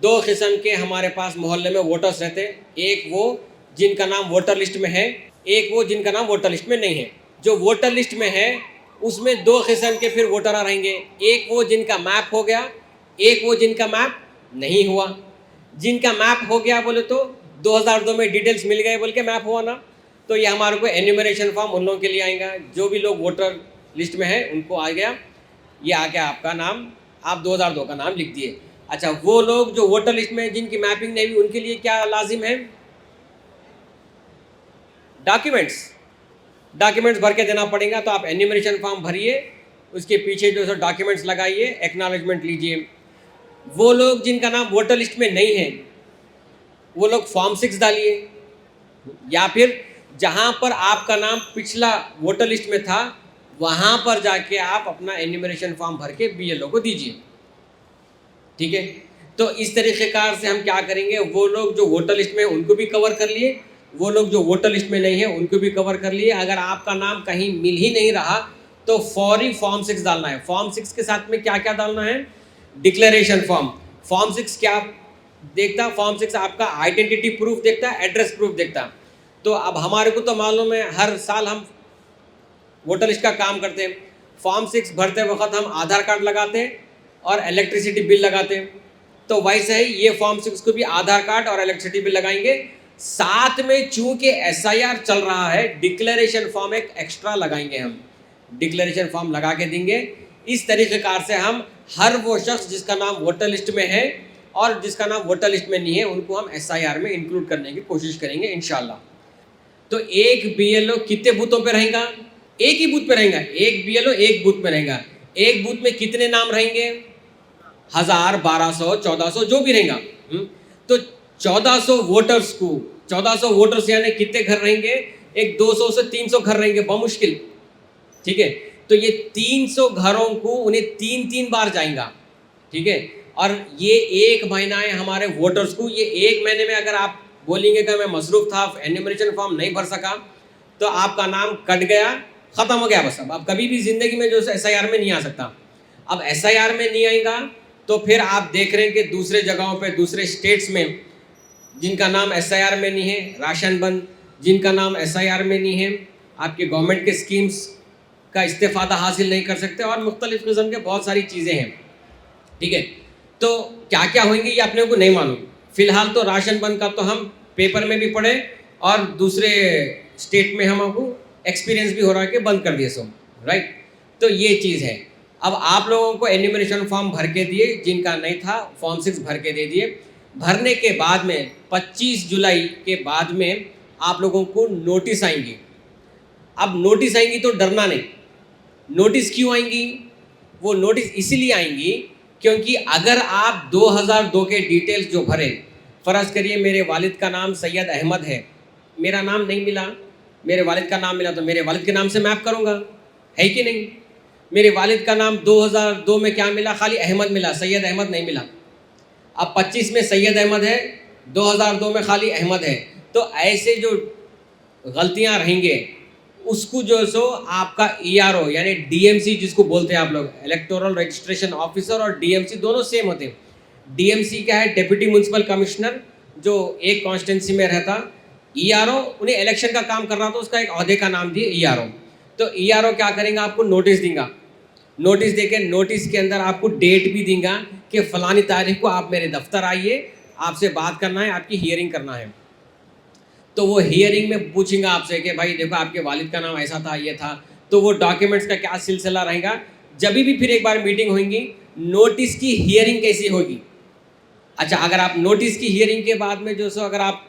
दो किस्म के हमारे पास मोहल्ले में वोटर्स रहते हैं, एक वो जिनका नाम वोटर लिस्ट में है, एक वो जिनका नाम वोटर लिस्ट में नहीं है। जो वोटर लिस्ट में है उसमें दो किस्म के फिर वोटर रहेंगे, एक वो जिनका मैप हो गया, एक वो जिनका मैप नहीं हुआ। जिनका मैप हो गया बोले तो 2002 में डिटेल्स मिल गए बोल के मैप हुआ ना, तो ये हमारे को एन्यूमरेशन फॉर्म उन लोगों के लिए आएगा जो भी लोग वोटर लिस्ट में है, उनको आ गया, ये आ गया आपका नाम, आप 2002 का नाम लिख दिए। अच्छा, वो लोग जो वोटर लिस्ट में जिनकी मैपिंग नहीं हुई उनके लिए क्या लाजिम है? डॉक्यूमेंट्स भर के देना पड़ेगा। तो आप एन्यूमरेशन फॉर्म भरिए, उसके पीछे जो सो डॉक्यूमेंट्स लगाइए, एक्नॉलेजमेंट लीजिए। वो लोग जिनका नाम वोटर लिस्ट में नहीं है वो लोग फॉर्म 6 डालिए, या फिर जहाँ पर आपका नाम पिछला वोटर लिस्ट में था वहाँ पर जाके आप अपना एन्यूमरेशन फॉर्म भर के बीएलओ को दीजिए। ठीक है, तो इस तरीके कार से हम क्या करेंगे, वो लोग जो वोटर लिस्ट में उनको भी कवर कर लिए, वो लोग जो वोटर लिस्ट में नहीं है उनको भी कवर कर लिए। अगर आपका नाम कहीं मिल ही नहीं रहा तो फौरी फॉर्म 6 डालना है। फॉर्म 6 के साथ में क्या क्या डालना है? Declaration form. फॉर्म 6 क्या देखता? फॉर्म 6 आपका आइडेंटिटी प्रूफ देखता है, एड्रेस प्रूफ देखता। तो अब हमारे को तो मालूम है हर साल हम वोटर लिस्ट का काम करते हैं, फॉर्म 6 भरते वक्त हम आधार कार्ड लगाते हैं और इलेक्ट्रिसिटी बिल लगाते हैं। तो वैसे ही ये फॉर्म 6 को भी आधार कार्ड और इलेक्ट्रिसिटी बिल लगाएंगे। साथ में चूंकि एसआईआर चल रहा है, डिक्लेरेशन फॉर्म एक एक्स्ट्रा लगाएंगे, हम डिक्लेरेशन फॉर्म लगा के देंगे। इस तरीके कार से हम हर वो शख्स जिसका नाम वोटर लिस्ट में है और जिसका नाम वोटर लिस्ट में नहीं है उनको हम एसआईआर में इंक्लूड करने की कोशिश करेंगे इंशाल्लाह। तो एक बीएलओ कितने बूथों पे रहेगा? एक ही बूथ पे रहेगा, एक बीएलओ एक बूथ में रहेगा। एक बूथ में कितने नाम रहेंगे? 1000, 1200, 1400 जो भी रहेगा। तो 1400 वोटर्स को, 1400 वोटर्स यानी कितने घर रहेंगे? एक 200 से 300 घर रहेंगे बमुश्किल। ठीक है, तो ये 300 घरों को उन्हें 3-3 बार जाएगा। ठीक है, और ये एक महीना है हमारे वोटर्स को। ये एक महीने में अगर आप बोलेंगे कि मैं मसरूफ था, एन्यूमरेशन फॉर्म नहीं भर सका, तो आपका नाम कट गया, ख़त्म हो गया बस। अब कभी भी ज़िंदगी में जो एसआईआर में नहीं आ सकता। अब एसआईआर में नहीं आएगा तो फिर आप देख रहे हैं कि दूसरे जगहों पे, दूसरे स्टेट्स में जिनका नाम एसआईआर में नहीं है, राशन बंद, जिनका नाम एसआईआर में नहीं है, आपके गवर्नमेंट के स्कीम्स का इस्तेफ़ादा हासिल नहीं कर सकते और मुख्तलिफ़ किस्म के बहुत सारी चीज़ें हैं। ठीक है, तो क्या क्या होंगी ये अपने को नहीं मालूम। फ़िलहाल तो राशन बंद का तो हम पेपर में भी पढ़े और दूसरे स्टेट में हमको एक्सपीरियंस भी हो रहा है कि बंद कर दिए सो, राइट। तो ये चीज़ है। अब आप लोगों को एन्यूमरेशन फॉर्म भर के दिए, जिनका नहीं था फॉर्म 6 भर के दे दिए। भरने के बाद में 25 जुलाई के बाद में आप लोगों को नोटिस आएंगी। अब नोटिस आएंगी तो डरना नहीं। नोटिस क्यों आएंगी? वो नोटिस इसीलिए आएंगी क्योंकि अगर आप 2002 के डिटेल्स जो भरे, फ़र्ज़ करिए मेरे वालिद का नाम सैयद अहमद है, मेरा नाम नहीं मिला, मेरे वालिद का नाम मिला तो मेरे वालिद के नाम से मैप करूँगा, है कि नहीं? मेरे वालिद का नाम 2002 में क्या मिला? खाली अहमद मिला, सैयद अहमद नहीं मिला। अब 25 में सैयद अहमद है, 2002 में खाली अहमद है। तो ऐसे जो गलतियां रहेंगे उसको जो सो आपका ईआरओ यानी डीएमसी जिसको बोलते हैं आप लोग, इलेक्टोरल रजिस्ट्रेशन ऑफिसर, और डीएमसी दोनों सेम होते हैं। डीएमसी क्या है? डिप्टी म्यूनसिपल कमिश्नर, जो एक कॉन्स्टिट्यूंसी में रहता। ईआरओ उन्हें इलेक्शन का काम कर रहा था, उसका एक ओहदे का नाम दिए ईआरओ। तो ईआरओ क्या करेंगे? आपको नोटिस देगा। नोटिस देके नोटिस के अंदर आपको डेट भी देगा कि फ़लानी तारीख को आप मेरे दफ्तर आइए, आपसे बात करना है, आपकी हियरिंग करना है। तो वो हियरिंग में पूछेंगे आपसे कि भाई देखो आपके वालिद का नाम ऐसा था, ये था। तो वो डॉक्यूमेंट्स का क्या सिलसिला रहेगा, जब भी फिर एक बार मीटिंग होगी, नोटिस की हियरिंग कैसी होगी। अच्छा, अगर आप नोटिस की हियरिंग के बाद में जो सो अगर आप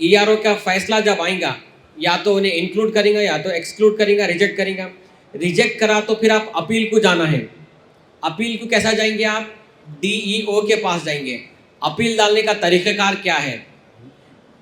ईआरओ का फैसला जब आएगा, या तो उन्हें इंक्लूड करेंगे या तो एक्सक्लूड करेंगे, रिजेक्ट करेंगे। रिजेक्ट करा तो फिर आप अपील को जाना है। अपील को कैसा जाएंगे? आप डीईओ के पास जाएंगे। अपील डालने का तरीक़ाकार क्या है?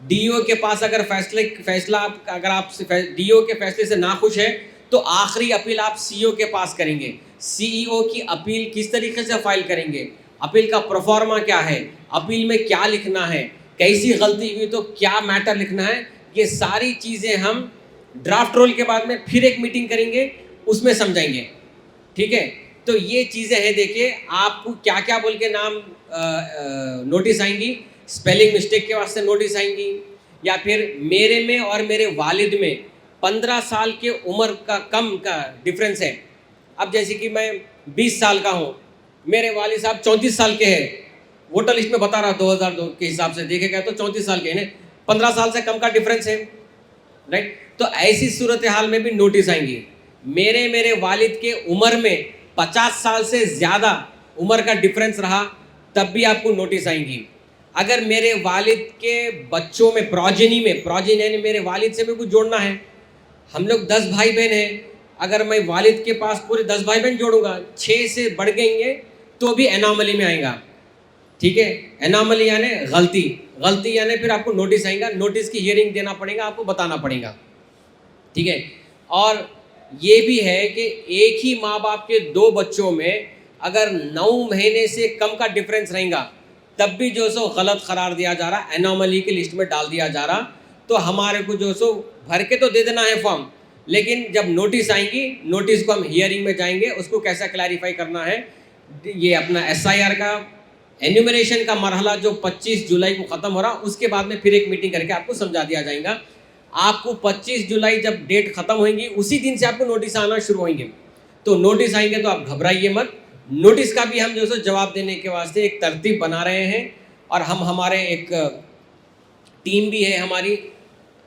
डीईओ के पास अगर फैसला अगर आप डीईओ के फैसले से नाखुश है तो आखिरी अपील आप सीईओ के पास करेंगे। सीईओ की अपील किस तरीके से फाइल करेंगे, अपील का प्रोफार्मा क्या है, अपील में क्या लिखना है, कैसी गलती हुई तो क्या मैटर लिखना है, ये सारी चीज़ें हम ड्राफ्ट रोल के बाद में फिर एक मीटिंग करेंगे, उसमें समझाएंगे। ठीक है, तो ये चीज़ें हैं, देखिए आपको क्या क्या बोल के नाम नोटिस आएंगी, स्पेलिंग मिस्टेक के वास्ते नोटिस आएंगी, या फिर मेरे में और मेरे वालिद में 15 साल के उम्र का कम का डिफरेंस है। अब जैसे कि मैं 20 साल का हूँ, मेरे वालिद साहब 34 साल के हैं, वोटर लिस्ट में बता रहा 2002 के हिसाब से देखेगा तो 34 साल के हैं, 15 साल से कम का डिफरेंस है, राइट। तो ऐसी सूरत हाल में भी नोटिस आएंगी। मेरे वालिद के उम्र में 50 साल से ज़्यादा उम्र का डिफरेंस रहा तब भी आपको नोटिस आएंगी। अगर मेरे वालिद के बच्चों में प्रोजेनी यानी मेरे वालिद से भी कुछ जोड़ना है, हम लोग 10 भाई बहन हैं, अगर मैं वालिद के पास पूरे 10 भाई बहन जोड़ूंगा, 6 से बढ़ गएंगे तो भी एनॉमली में आएगा, ठीक है। एनॉमली यानी गलती यानी फिर आपको नोटिस आएगा, नोटिस की हियरिंग देना पड़ेगा, आपको बताना पड़ेगा, ठीक है। और ये भी है कि एक ही माँ बाप के 2 बच्चों में अगर 9 महीने से कम का डिफरेंस रहेगा तब भी जो सो गलत करार दिया जा रहा, एनॉमली की लिस्ट में डाल दिया जा रहा। तो हमारे को जो सो भर के तो दे देना है फॉर्म, लेकिन जब नोटिस आएंगी, नोटिस को हम हियरिंग में जाएंगे, उसको कैसा क्लैरिफाई करना है। ये अपना SIR का एन्यूमरेशन का मरहला जो 25 जुलाई को ख़त्म हो रहा, उसके बाद में फिर एक मीटिंग करके आपको समझा दिया जाएगा। आपको 25 जुलाई जब डेट ख़त्म होगी उसी दिन से आपको नोटिस आना शुरू होंगे। तो नोटिस आएंगे तो आप घबराइए मत। नोटिस का भी हम जो है जवाब देने के वास्ते एक तरतीब बना रहे हैं, और हमारे एक टीम भी है हमारी।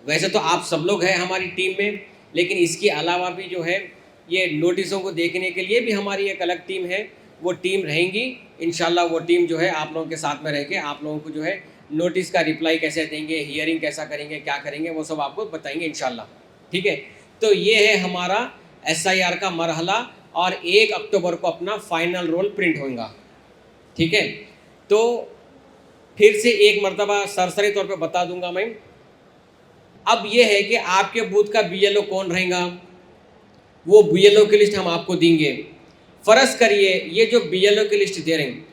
वैसे तो आप सब लोग हैं हमारी टीम में, लेकिन इसके अलावा भी जो है ये नोटिसों को देखने के लिए भी हमारी एक अलग टीम है, वो टीम रहेंगी इंशाल्लाह। वो टीम जो है आप लोगों के साथ में रह के आप लोगों को जो है नोटिस का रिप्लाई कैसे देंगे, हियरिंग कैसा करेंगे, क्या करेंगे, वो सब आपको बताएंगे इंशाल्लाह, ठीक है। तो ये है हमारा SIR का मरहला, और 1 अक्टूबर को अपना फाइनल रोल प्रिंट होगा, ठीक है। तो फिर से एक मरतबा सरसरी तौर पे बता दूंगा मैं। अब ये है कि आपके बूथ का BLO कौन रहेगा, वो BLO की लिस्ट हम आपको देंगे। फ़र्ज़ करिए ये जो BLO की लिस्ट दे रहे हैं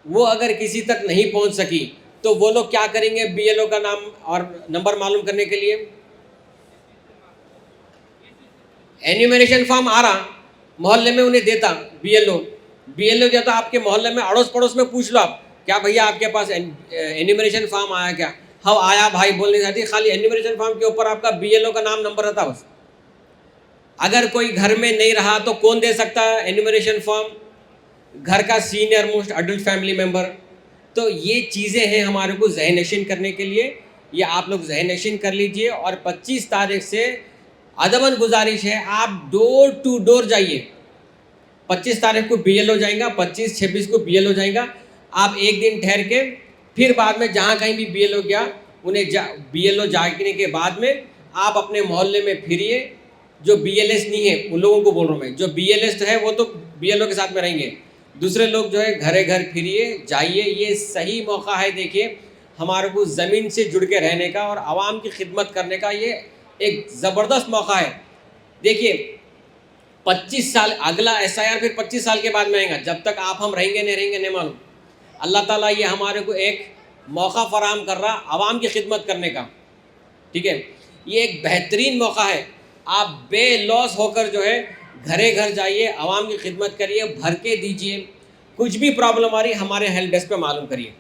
वो अगर किसी तक नहीं पहुंच सकी तो वो लोग क्या करेंगे, BLO का नाम और नंबर मालूम करने के लिए एन्यूमरेशन फॉर्म आ रहा, मोहल्ले में उन्हें देता BLO देता, आपके मोहल्ले में अड़ोस पड़ोस में पूछ लो आप, क्या भैया आपके पास एन्यूमरेशन फॉर्म आया क्या? हाँ आया भाई बोलने जाती, खाली एन्यूमरेशन फॉर्म के ऊपर आपका BLO का नाम नंबर रहता बस। अगर कोई घर में नहीं रहा तो कौन दे सकता है एन्यूमरेशन फॉर्म? घर का senior most adult family member. तो ये चीज़ें हैं हमारे को ज़हन नशीन करने के लिए, ये आप लोग ज़हन नशीन कर लीजिए। और 25 तारीख से अदबन गुजारिश है आप डोर टू डोर जाइए। 25 तारीख को BLO जाएगा, 25-26 को BLO जाएगा। आप एक दिन ठहर के फिर बाद में जहाँ कहीं भी BLO गया उन्हें BLO जाने के बाद में आप अपने मोहल्ले में फिरिए। जो BLS नहीं है उन लोगों को बोल रहा हूँ मैं, जो BLS है वो तो BLO के साथ में रहेंगे, दूसरे लोग जो है घरे घर फिरिए जाइए। ये सही मौका है, देखिए हमारे को ज़मीन से जुड़ के रहने का और आवाम की खिदमत करने का ये एक ज़बरदस्त मौका है। देखिए 25 साल अगला SIR फिर 25 साल के बाद में आएगा, जब तक आप हम रहेंगे नहीं मालूम। अल्लाह ताला ये हमारे को एक मौका फराहम कर रहा आवाम की खिदमत करने का, ठीक है। ये एक बेहतरीन मौका है, आप बेलॉस होकर जो है घरे घर जाइए, आवाम की खिदमत करिए, भर के दीजिए। कुछ भी प्रॉब्लम आ रही हमारे हेल्प डेस्क पे मालूम करिए।